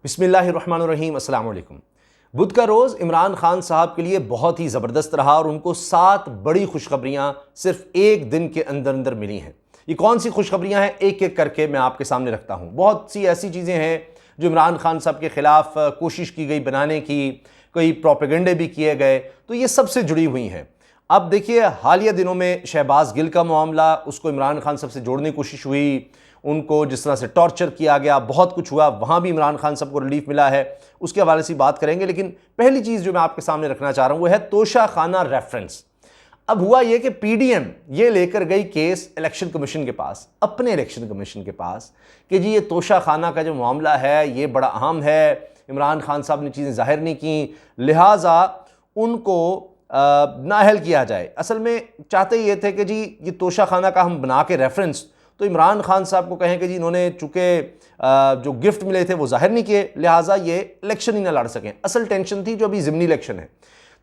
बिस्मिल्लाहिर्रहमानिर्रहीम, अस्सलाम वालेकुम। बुध का रोज़ इमरान खान साहब के लिए बहुत ही ज़बरदस्त रहा और उनको 7 बड़ी खुशखबरियाँ सिर्फ एक दिन के अंदर अंदर मिली हैं। ये कौन सी खुशखबरियाँ हैं, एक एक करके मैं आपके सामने रखता हूँ। बहुत सी ऐसी चीज़ें हैं जो इमरान खान साहब के ख़िलाफ़ कोशिश की गई बनाने की, कई प्रोपेगेंडे भी किए गए, तो ये सबसे जुड़ी हुई हैं। अब देखिए, हालिया दिनों में शहबाज गिल का मामला, उसको इमरान खान साहब से जोड़ने की कोशिश हुई, उनको जिस तरह से टॉर्चर किया गया, बहुत कुछ हुआ, वहाँ भी इमरान खान साहब को रिलीफ मिला है, उसके हवाले से बात करेंगे। लेकिन पहली चीज़ जो मैं आपके सामने रखना चाह रहा हूँ वो है तोशा खाना रेफरेंस। अब हुआ ये कि पीडीएम ये लेकर गई केस इलेक्शन कमीशन के पास, अपने इलेक्शन कमीशन के पास, कि जी ये तोशा खाना का जो मामला है ये बड़ा अहम है, इमरान खान साहब ने चीज़ें जाहिर नहीं की, लिहाजा उनको नाअहल किया जाए। असल में चाहते ये थे कि जी ये तोशा खाना का हम बना के रेफरेंस तो इमरान खान साहब को कहें कि जी इन्होंने चूँकि जो गिफ्ट मिले थे वो जाहिर नहीं किए, लिहाजा ये इलेक्शन ही ना लड़ सकें। असल टेंशन थी जो अभी ज़िमनी इलेक्शन है,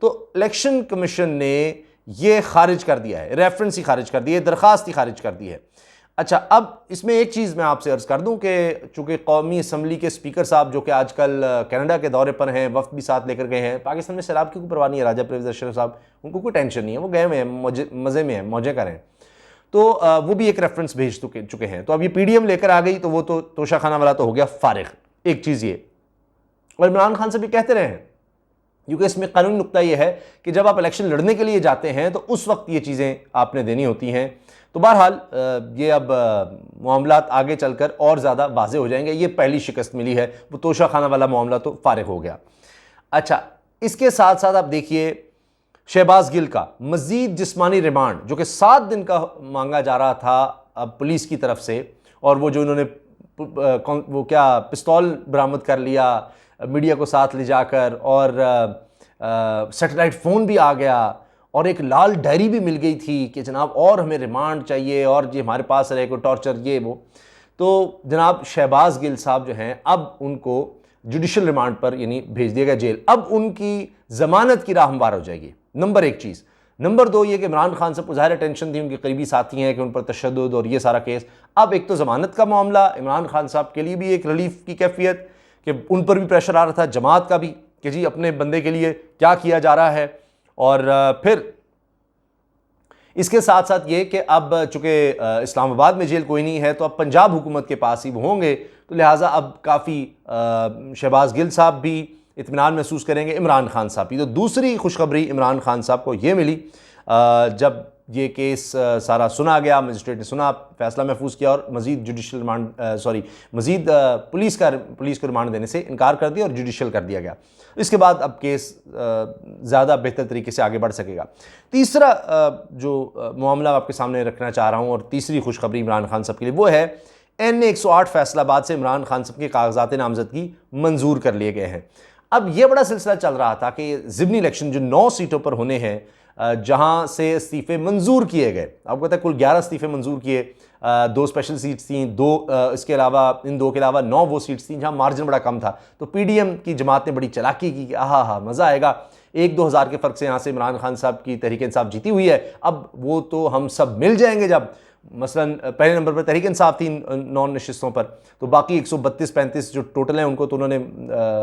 तो इलेक्शन कमीशन ने ये खारिज कर दिया है, रेफरेंस ही खारिज कर दी है, दरख्वास्त ही खारिज कर दी है। अच्छा, अब इसमें एक चीज़ मैं आपसे अर्ज़ कर दूं कि चूँकि कौमी असम्बली के स्पीकर साहब जो कि आजकल कनाडा के दौरे पर हैं, वफ्द भी साथ लेकर गए हैं, पाकिस्तान में सैलाब की कोई परवाह नहीं है, राजा परवेज़ अशरफ साहब, उनको कोई टेंशन नहीं है, वो गए हुए हैं, मज़े में हैं, मौजें कर रहे हैं, तो वो भी एक रेफरेंस भेज चुके हैं। तो अब ये पीडीएम लेकर आ गई तो वो तो तोशा खाना वाला तो हो गया फारिग। एक चीज़ ये, और इमरान खान से भी कहते रहे हैं, क्योंकि इसमें कानूनी नुक्ता ये है कि जब आप इलेक्शन लड़ने के लिए जाते हैं तो उस वक्त ये चीज़ें आपने देनी होती हैं। तो बहरहाल ये अब मामला आगे चलकर और ज़्यादा वाज़ेह हो जाएंगे। ये पहली शिकस्त मिली है, वो तोशा खाना वाला मामला तो फारिग हो गया। अच्छा, इसके साथ साथ आप देखिए शहबाज गिल का मजीद जिस्मानी रिमांड जो कि 7 दिन का मांगा जा रहा था अब पुलिस की तरफ से, और वो जो इन्होंने वो क्या पिस्तौल बरामद कर लिया मीडिया को साथ ले जाकर, और सैटेलाइट फ़ोन भी आ गया, और एक लाल डायरी भी मिल गई थी कि जनाब और हमें रिमांड चाहिए और ये हमारे पास रहे को टॉर्चर ये वो। तो जनाब शहबाज गिल साहब जो हैं अब उनको जुडिशल रिमांड पर यानी भेज दिया गया जेल। अब उनकी ज़मानत की राह हमवार हो जाएगी, नंबर 1 चीज़। नंबर 2 ये कि इमरान खान से ज़ाहिर टेंशन थी, उनके करीबी साथी हैं कि उन पर तशद्दुद और ये सारा केस। अब एक तो ज़मानत का मामला, इमरान खान साहब के लिए भी एक रिलीफ की कैफियत कि उन पर भी प्रेशर आ रहा था, जमात का भी कि जी अपने बंदे के लिए क्या किया जा रहा है। और फिर इसके साथ साथ ये कि अब चूँकि इस्लामाबाद में जेल कोई नहीं है तो अब पंजाब हुकूमत के पास ही वो होंगे, तो लिहाजा अब काफ़ी शहबाज गिल साहब भी इत्मीनान महसूस करेंगे, इमरान खान साहब भी। तो दूसरी खुशखबरी इमरान खान साहब को ये मिली जब ये केस सारा सुना गया, मजिस्ट्रेट ने सुना, फैसला महफूज किया और मज़ीद जुडिशल रिमांड मज़ीद पुलिस को रिमांड देने से इनकार कर दिया और जुडिशल कर दिया गया। इसके बाद अब केस ज़्यादा बेहतर तरीके से आगे बढ़ सकेगा। तीसरा जो मामला आपके सामने रखना चाह रहा हूँ और तीसरी खुशखबरी इमरान खान साहब के लिए वो है NA 108 फैसलाबाद से इमरान खान साहब के कागजात नामजदगी मंजूर कर लिए गए हैं। अब ये बड़ा सिलसिला चल रहा था कि ज़िमनी इलेक्शन जो 9 सीटों पर होने हैं, जहां से इस्तीफ़े मंजूर किए गए, आपको पता है कुल 11 इस्तीफ़े मंजूर किए, 2 स्पेशल सीट्स थी, 2 इसके अलावा इन 2 के अलावा 9 वो सीट्स थी जहां मार्जिन बड़ा कम था। तो पीडीएम की जमात ने बड़ी चालाकी की कि आहा मज़ा आएगा, 1-2 हज़ार के फ़र्क से यहाँ से इमरान खान साहब की तहरीक इंसाफ जीती हुई है, अब वो तो हम सब मिल जाएंगे। जब मसलन पहले नंबर पर तहरीक इंसाफ थी 9 नशिस्तों पर, तो बाकी 132-35 जो टोटल हैं उनको तो उन्होंने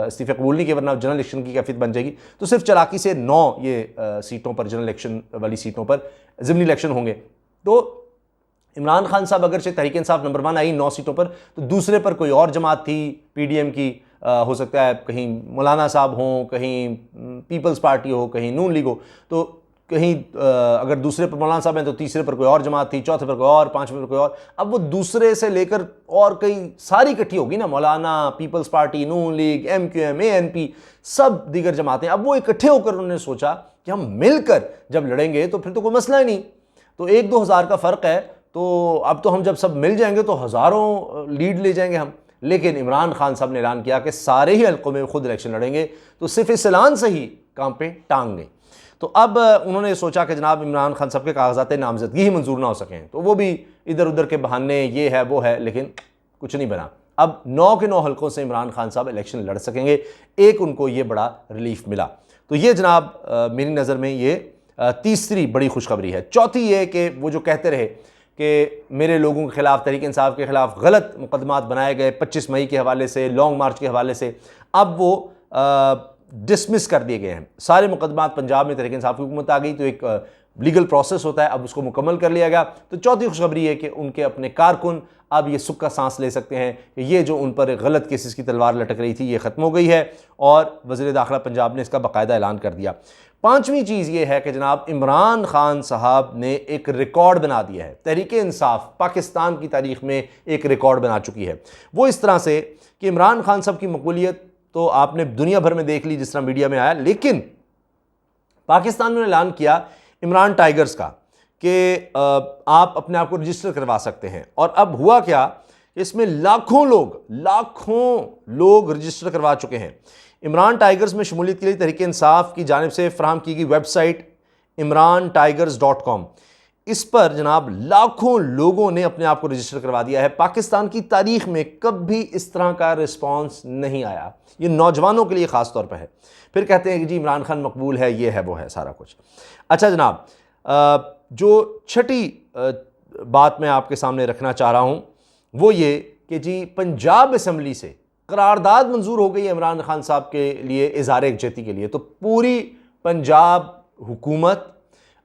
इस्तीफ़े कबूल नहीं किए, वरना जनरल इलेक्शन की कैफियत बन जाएगी। तो सिर्फ चालाकी से 9 ये सीटों पर, जनरल इलेक्शन वाली सीटों पर ज़िमनी इलेक्शन होंगे। तो इमरान खान साहब अगर से तहरीक इंसाफ नंबर 1 आई 9 सीटों पर, तो दूसरे पर कोई और जमात थी पीडीएम की, हो सकता है कहीं मौलाना साहब हों, कहीं पीपल्स पार्टी हो, कहीं नून लीग हो, तो कहीं अगर दूसरे पर मौलाना साहब हैं तो तीसरे पर कोई और जमात थी, चौथे पर कोई और, पांचवें पर कोई और। अब वो दूसरे से लेकर और कई सारी इकट्ठी होगी ना, मौलाना, पीपल्स पार्टी, नून लीग, MQM, ANP, सब दीगर जमातें। अब वो इकट्ठे होकर उन्होंने सोचा कि हम मिलकर जब लड़ेंगे तो फिर तो कोई मसला ही नहीं, तो 1-2 हज़ार का फ़र्क है, तो अब तो हम जब सब मिल जाएंगे तो हज़ारों लीड ले जाएंगे हम। लेकिन इमरान खान साहब ने ऐलान किया कि सारे ही हल्कों में खुद इलेक्शन लड़ेंगे, तो सिर्फ इस ऐलान से ही काम पे टांग गई। तो अब उन्होंने सोचा कि जनाब इमरान खान साहब के कागजात नामजदगी ही मंजूर ना हो सकें, तो वो भी इधर उधर के बहाने ये है वो है, लेकिन कुछ नहीं बना। अब 9 के 9 हल्कों से इमरान खान साहब इलेक्शन लड़ सकेंगे, एक उनको ये बड़ा रिलीफ मिला। तो ये जनाब मेरी नज़र में ये तीसरी बड़ी खुशखबरी है। चौथी ये कि वो जो कहते रहे कि मेरे लोगों के ख़िलाफ़, तहरीक इंसाफ के ख़िलाफ़ गलत मुकदमात बनाए गए 25 मई के हवाले से, लॉन्ग मार्च के हवाले से, अब वो डिसमिस कर दिए गए हैं। सारे मुकदमात पंजाब में तहरीक इंसाफ की हुकूमत आ गई, तो एक लीगल प्रोसेस होता है, अब उसको मुकम्मल कर लिया गया। तो चौथी खुशखबरी है कि उनके अपने कारकुन अब ये सुख का सांस ले सकते हैं कि ये जो उन पर गलत केसेस की तलवार लटक रही थी ये ख़त्म हो गई है, और वज़ीर दाखिला पंजाब ने इसका बाकायदा ऐलान कर दिया। पांचवी चीज़ ये है कि जनाब इमरान खान साहब ने एक रिकॉर्ड बना दिया है। तहरीक इंसाफ पाकिस्तान की तारीख़ में एक रिकॉर्ड बना चुकी है। वो इस तरह से कि इमरान खान साहब की मकबूलियत तो आपने दुनिया भर में देख ली जिस तरह मीडिया में आया, लेकिन पाकिस्तान ने ऐलान किया इमरान टाइगर्स का कि आप अपने आप को रजिस्टर करवा सकते हैं। और अब हुआ क्या, इसमें लाखों लोग रजिस्टर करवा चुके हैं। इमरान टाइगर्स में शमूलियत के लिए तहरीक इंसाफ की जानिब से फराहम की गई वेबसाइट imrantigers.com, इस पर जनाब लाखों लोगों ने अपने आप को रजिस्टर करवा दिया है। पाकिस्तान की तारीख में कभी इस तरह का रिस्पांस नहीं आया। ये नौजवानों के लिए ख़ास तौर पर है। फिर कहते हैं कि जी इमरान खान मकबूल है, ये है वो है सारा कुछ। अच्छा जनाब, जो छठी बात मैं आपके सामने रखना चाह रहा हूँ वो ये कि जी पंजाब असम्बली से करारदाद मंजूर हो गई है इमरान खान साहब के लिए इज़हार यकजहती के लिए। तो पूरी पंजाब हुकूमत,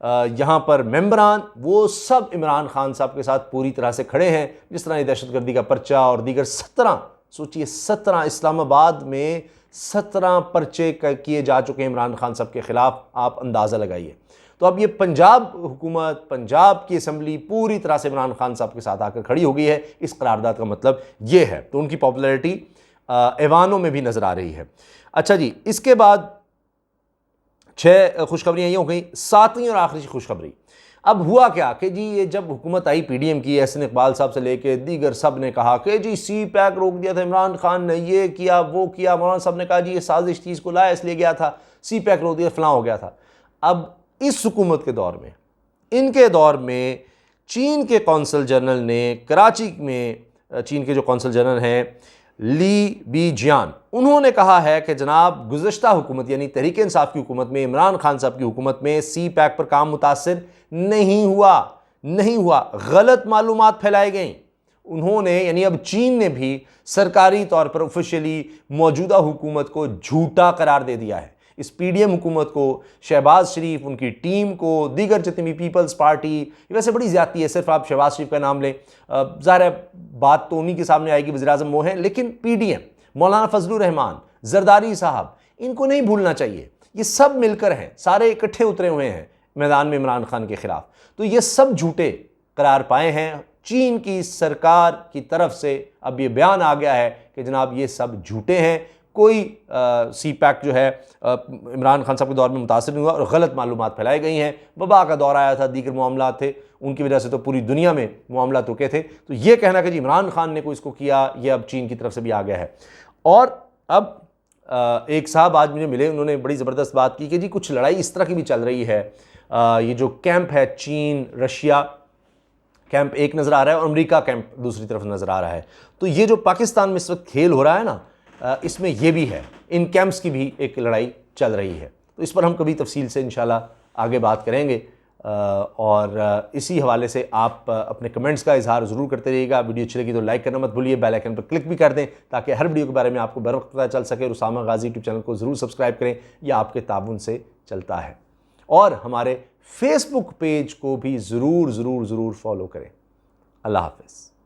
यहाँ पर मेंबरान, वो सब इमरान खान साहब के साथ पूरी तरह से खड़े हैं। जिस तरह दहशतगर्दी का पर्चा और दीगर 17, सोचिए 17, इस्लामाबाद में 17 पर्चे किए जा चुके हैं इमरान खान साहब के ख़िलाफ़, आप अंदाज़ा लगाइए। तो अब ये पंजाब हुकूमत, पंजाब की असम्बली पूरी तरह से इमरान खान साहब के साथ आकर खड़ी हो गई है। इस करारदाद का मतलब ये है। तो उनकी पॉपुलैरिटी ऐवानों में भी नज़र आ रही है। अच्छा जी, इसके बाद 6 खुशखबरियाँ ये हो गई। 7वीं और आखिरी खुशखबरी, अब हुआ क्या कि जी ये जब हुकूमत आई पीडीएम की, एहसन इकबाल साहब से लेके दीगर सब ने कहा कि जी सी पैक रोक दिया था इमरान खान ने, ये किया वो किया। मौलाना साहब ने कहा जी ये साजिश थी, इसको लाया इसलिए गया था, सी पैक रोक दिया, फलां हो गया था। अब इस हुकूमत के दौर में, इनके दौर में, चीन के कौंसल जनरल ने कराची में, चीन के जो कौंसल जनरल हैं ली बीजियान, उन्होंने कहा है कि जनाब गुज़श्ता हुकूमत यानी तहरीक इंसाफ की हुकूमत में, इमरान खान साहब की हुकूमत में सी पैक पर काम मुतासिर नहीं हुआ, गलत मालूमात फैलाई गई। उन्होंने यानी अब चीन ने भी सरकारी तौर पर ऑफिशियली मौजूदा हुकूमत को झूठा करार दे दिया है। इस पीडीएम हुकूमत को, शहबाज शरीफ, उनकी टीम को, दीगर जितनी भी पीपल्स पार्टी, वैसे बड़ी ज़्यादती है, सिर्फ आप शहबाज शरीफ का नाम लें, ज़ाहिर है बात तो उन्हीं के सामने आएगी, वज़ीर आज़म वो हैं, लेकिन पीडीएम, मौलाना फजलुर रहमान, जरदारी साहब, इनको नहीं भूलना चाहिए। ये सब मिलकर हैं, सारे इकट्ठे उतरे हुए हैं मैदान में इमरान खान के ख़िलाफ़। तो ये सब झूठे करार पाए हैं। चीन की सरकार की तरफ से अब ये बयान आ गया है कि जनाब ये सब झूठे हैं, कोई सी पैक जो है इमरान खान साहब के दौर में मुतासिर नहीं हुआ और गलत मालूमात फैलाई गई हैं। वबा का दौर आया था, दीगर मामला थे, उनकी वजह से तो पूरी दुनिया में मामला रुके थे। तो ये कहना कि जी इमरान खान ने कोई इसको किया, ये अब चीन की तरफ से भी आ गया है। और अब एक साहब आज मुझे मिले, उन्होंने बड़ी ज़बरदस्त बात की कि जी कुछ लड़ाई इस तरह की भी चल रही है। ये जो कैंप है, चीन रशिया कैंप एक नज़र आ रहा है और अमेरिका कैंप दूसरी तरफ नज़र आ रहा है। तो ये जो पाकिस्तान में इस वक्त खेल हो रहा है ना, इसमें ये भी है, इन कैंप्स की भी एक लड़ाई चल रही है। तो इस पर हम कभी तफसील से इंशाल्लाह आगे बात करेंगे। और इसी हवाले से आप अपने कमेंट्स का इजहार ज़रूर करते रहिएगा। वीडियो अच्छी लगी तो लाइक करना मत भूलिए, बेल आइकन पर क्लिक भी कर दें ताकि हर वीडियो के बारे में आपको बर वक्त पता चल सके। और उसामा गाजी यूट्यूब चैनल को ज़रूर सब्सक्राइब करें, यह आपके ताबुन से चलता है। और हमारे फेसबुक पेज को भी ज़रूर फॉलो करें। अल्लाह हाफ़िज़।